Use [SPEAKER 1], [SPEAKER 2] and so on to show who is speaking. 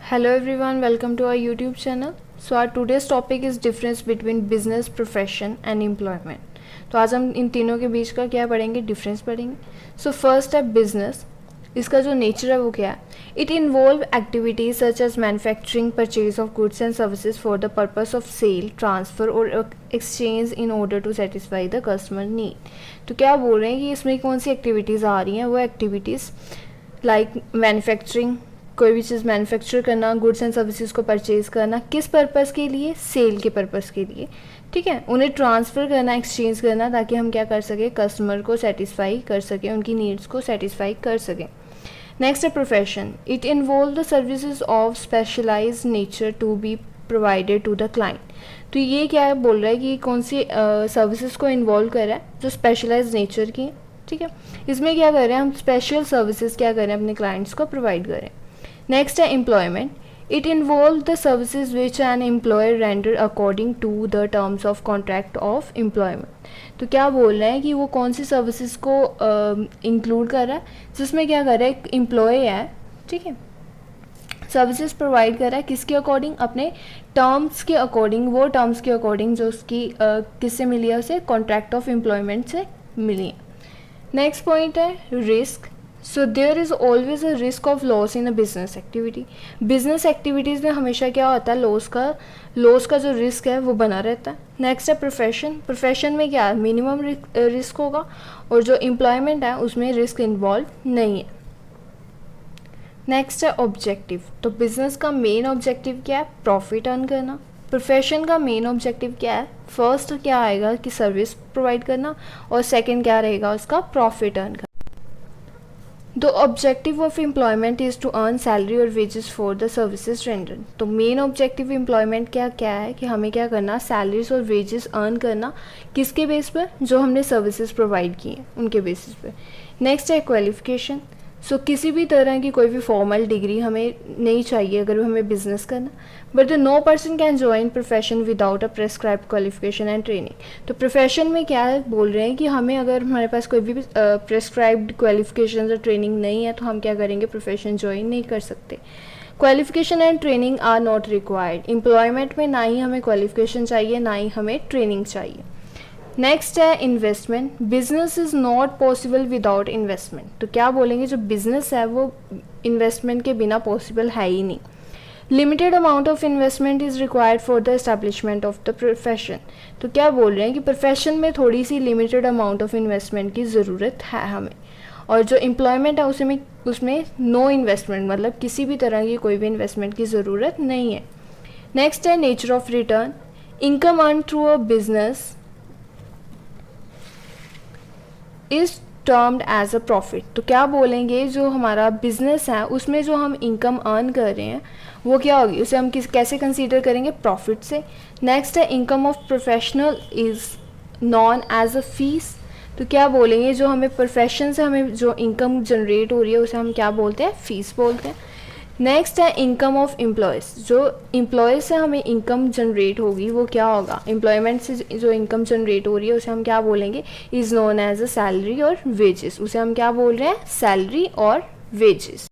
[SPEAKER 1] Hello everyone, welcome to our YouTube channel. So our today's topic is difference between business, profession and employment. तो आज हम इन तीनों के बीच का क्या पढ़ेंगे, डिफरेंस पढ़ेंगे. सो फर्स्ट है बिजनेस. इसका जो नेचर है वो क्या है. It involve activities such as manufacturing, purchase of goods and services for the purpose of sale, transfer और exchange in order to satisfy the customer need. तो क्या बोल रहे हैं कि इसमें कौन सी एक्टिविटीज़ आ रही हैं. वो एक्टिविटीज़ लाइक मैन्युफैक्चरिंग, कोई भी चीज़ मैन्युफैक्चर करना, गुड्स एंड सर्विसेज को परचेज़ करना, किस पर्पज़ के लिए, सेल के पर्पज़ के लिए. ठीक है, उन्हें ट्रांसफ़र करना, एक्सचेंज करना, ताकि हम क्या कर सकें, कस्टमर को सेटिस्फाई कर सकें, उनकी नीड्स को सेटिस्फाई कर सकें. नेक्स्ट है profession. It involve the services of specialize nature to be provided to the client. तो ये क्या है, बोल रहा है कि कौन सी सर्विसेज को इन्वॉल्व कर रहा है जो स्पेशलाइज नेचर की. ठीक है, इसमें क्या कर रहे हैं हम, स्पेशल सर्विसेज क्या करें, अपने क्लाइंट्स को प्रोवाइड करें. नेक्स्ट है employment. It involve the services which an employer render according to the terms of contract of employment. तो क्या बोल रहे हैं कि वो कौन सी सर्विसेज को इंक्लूड कर रहा है, जिसमें क्या कर रहा है, एक एम्प्लॉय है, ठीक है, सर्विसेज प्रोवाइड कर रहा है किसके अकॉर्डिंग, अपने टर्म्स के अकॉर्डिंग. वो टर्म्स के अकॉर्डिंग जो उसकी किससे मिली है, उसे कॉन्ट्रैक्ट ऑफ एम्प्लॉयमेंट से मिली है. नेक्स्ट पॉइंट है risk. So there is always a risk of loss in a business activity. Business activities में हमेशा क्या होता है, लॉस का जो रिस्क है वो बना रहता है. नेक्स्ट है प्रोफेशन. प्रोफेशन में क्या मिनिमम रिस्क होगा, और जो एम्प्लॉयमेंट है उसमें रिस्क इन्वॉल्व नहीं है. नेक्स्ट है ऑब्जेक्टिव. तो बिजनेस का मेन ऑब्जेक्टिव क्या है, प्रॉफिट अर्न करना. प्रोफेशन का मेन ऑब्जेक्टिव क्या है, फर्स्ट क्या आएगा कि सर्विस प्रोवाइड करना, और सेकेंड क्या रहेगा उसका, प्रॉफिट अर्न करना. The objective of employment is to earn salary और wages for the services rendered. तो मेन ऑब्जेक्टिव एम्प्लॉयमेंट क्या है कि हमें क्या करना, सैलरीज और वेजेस अर्न करना, किसके बेस पर, जो हमने सर्विसेज प्रोवाइड की हैं उनके बेसिस पर. नेक्स्ट है क्वालिफिकेशन. सो किसी भी तरह की कोई भी फॉर्मल डिग्री हमें नहीं चाहिए अगर हमें बिजनेस करना. But no person can join profession without a prescribe qualification and training. तो प्रोफेशन में क्या है, बोल रहे हैं कि हमें अगर हमारे पास कोई भी प्रेस्क्राइब्ड क्वालिफिकेशन और ट्रेनिंग नहीं है तो हम क्या करेंगे, प्रोफेशन ज्वाइन नहीं कर सकते. Qualification and training are not required. Employment में ना ही हमें क्वालिफिकेशन चाहिए, ना ही हमें ट्रेनिंग चाहिए. नेक्स्ट है investment. Business is not possible without investment. तो क्या बोलेंगे, जो बिजनेस है वो इन्वेस्टमेंट के बिना पॉसिबल है ही नहीं. Limited amount of investment is required for the establishment of the profession. तो क्या बोल रहे हैं कि प्रोफेशन में थोड़ी सी लिमिटेड अमाउंट ऑफ इन्वेस्टमेंट की ज़रूरत है हमें, और जो एम्प्लॉयमेंट है उसमें नो इन्वेस्टमेंट, मतलब किसी भी तरह की कोई भी इन्वेस्टमेंट की ज़रूरत नहीं है. नेक्स्ट है nature of return. Income earn through a business is termed as a profit. तो क्या बोलेंगे, जो हमारा बिजनेस है उसमें जो हम इनकम अर्न कर रहे हैं वो क्या होगी, उसे हम कैसे कंसीडर करेंगे, प्रॉफिट से. नेक्स्ट है income of professional is known as a fees. तो क्या बोलेंगे, जो हमें प्रोफेशन से हमें जो इनकम जनरेट हो रही है उसे हम क्या बोलते हैं, फीस बोलते हैं. नेक्स्ट है इनकम ऑफ एम्प्लॉयज़. जो एम्प्लॉयज़ से हमें इनकम जनरेट होगी वो क्या होगा, एम्प्लॉयमेंट से जो इनकम जनरेट हो रही है उसे हम क्या बोलेंगे, is known as a salary और वेजेस. उसे हम क्या बोल रहे हैं, सैलरी और वेजेस.